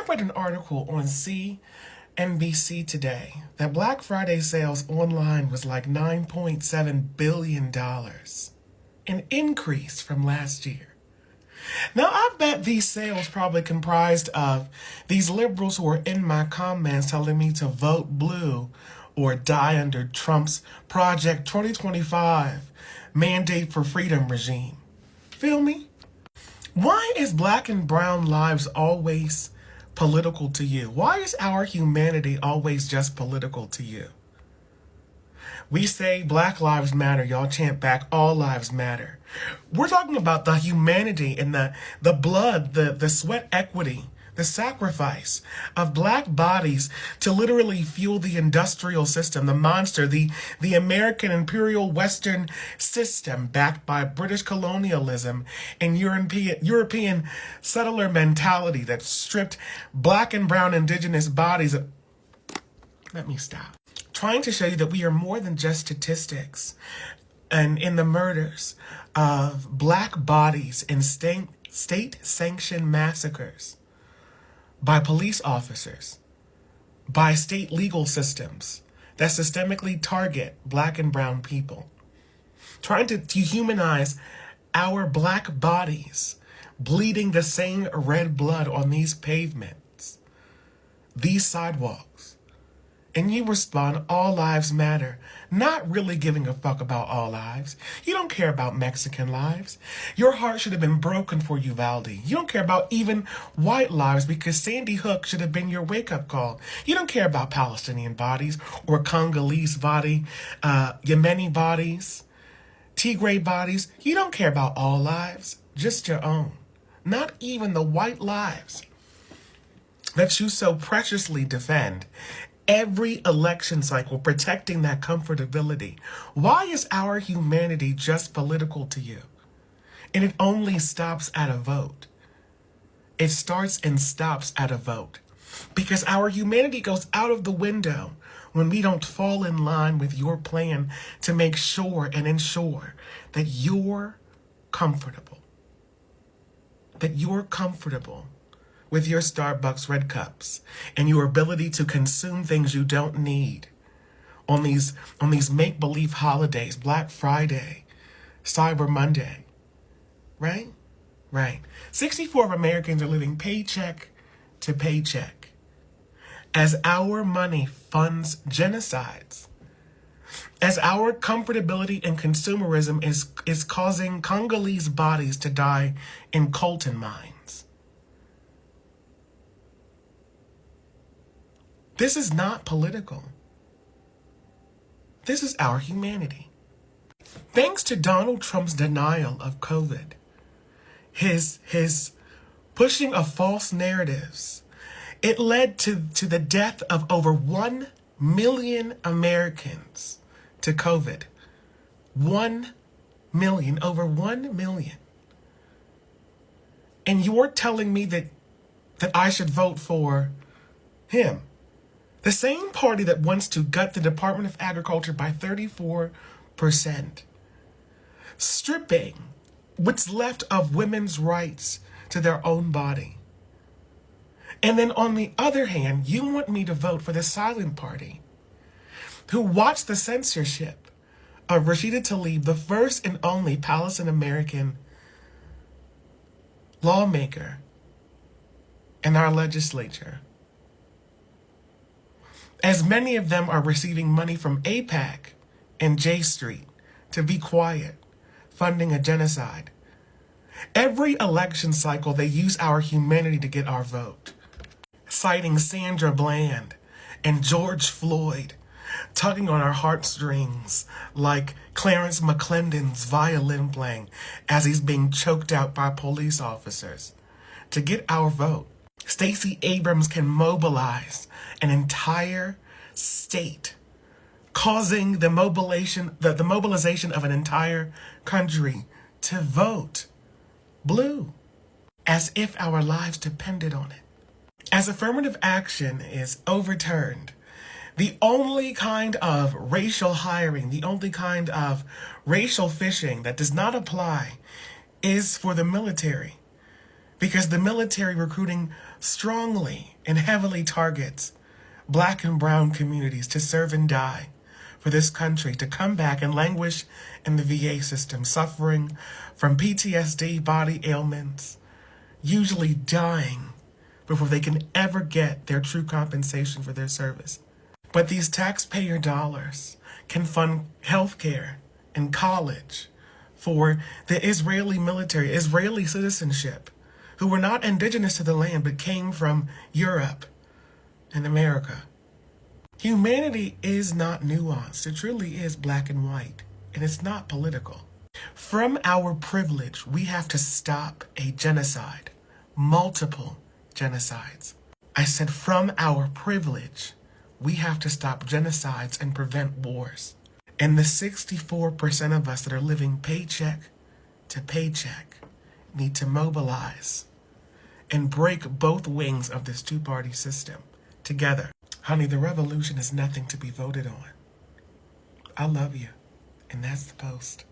read an article on CNBC today that Black Friday sales online was like $9.7 billion, an increase from last year. Now, I bet these sales probably comprised of these liberals who are in my comments telling me to vote blue or die under Trump's Project 2025 mandate for freedom regime. Feel me? Why is black and brown lives always political to you? Why is our humanity always just political to you? We say Black Lives Matter, y'all chant back all lives matter. We're talking about the humanity and the blood, the sweat equity, the sacrifice of black bodies to literally fuel the industrial system, the monster, the American imperial Western system backed by British colonialism and European settler mentality that stripped black and brown indigenous bodies. Let me stop. Trying to show you that we are more than just statistics and in the murders of black bodies in state-sanctioned massacres by police officers, by state legal systems that systemically target black and brown people. Trying to dehumanize our black bodies, bleeding the same red blood on these pavements, these sidewalks. And you respond, all lives matter, not really giving a fuck about all lives. You don't care about Mexican lives. Your heart should have been broken for Uvalde. You don't care about even white lives because Sandy Hook should have been your wake-up call. You don't care about Palestinian bodies or Congolese body, Yemeni bodies, Tigray bodies. You don't care about all lives, just your own. Not even the white lives that you so preciously defend. Every election cycle, protecting that comfortability. Why is our humanity just political to you? And it only stops at a vote. It starts and stops at a vote. Because our humanity goes out of the window when we don't fall in line with your plan to make sure and ensure that you're comfortable. That you're comfortable with your Starbucks red cups and your ability to consume things you don't need on these make-believe holidays, Black Friday, Cyber Monday, right? Right. 64 of Americans are living paycheck to paycheck as our money funds genocides, as our comfortability and consumerism is causing Congolese bodies to die in coltan mines. This is not political. This is our humanity. Thanks to Donald Trump's denial of COVID, his pushing of false narratives, it led to the death of over 1 million Americans to COVID. 1 million, over 1 million. And you're telling me that I should vote for him. The same party that wants to gut the Department of Agriculture by 34%, stripping what's left of women's rights to their own body. And then on the other hand, you want me to vote for the Silent Party, who watched the censorship of Rashida Tlaib, the first and only Palestinian American lawmaker in our legislature. As many of them are receiving money from AIPAC and J Street to be quiet, funding a genocide. Every election cycle, they use our humanity to get our vote. Citing Sandra Bland and George Floyd, tugging on our heartstrings like Clarence McClendon's violin playing as he's being choked out by police officers to get our vote. Stacey Abrams can mobilize an entire state, causing the mobilization of an entire country to vote blue, as if our lives depended on it. As affirmative action is overturned, the only kind of racial hiring, the only kind of racial fishing that does not apply is for the military. because the military recruiting strongly and heavily targets black and brown communities to serve and die for this country, to come back and languish in the VA system, suffering from PTSD, body ailments, usually dying before they can ever get their true compensation for their service. But these taxpayer dollars can fund healthcare and college for the Israeli military, Israeli citizenship, who were not indigenous to the land but came from Europe and America. Humanity is not nuanced. It truly is black and white, and it's not political. From our privilege, we have to stop a genocide, multiple genocides. I said from our privilege, we have to stop genocides and prevent wars. And the 64% of us that are living paycheck to paycheck need to mobilize and break both wings of this two-party system together. Honey, the revolution is nothing to be voted on. I love you, and that's the post.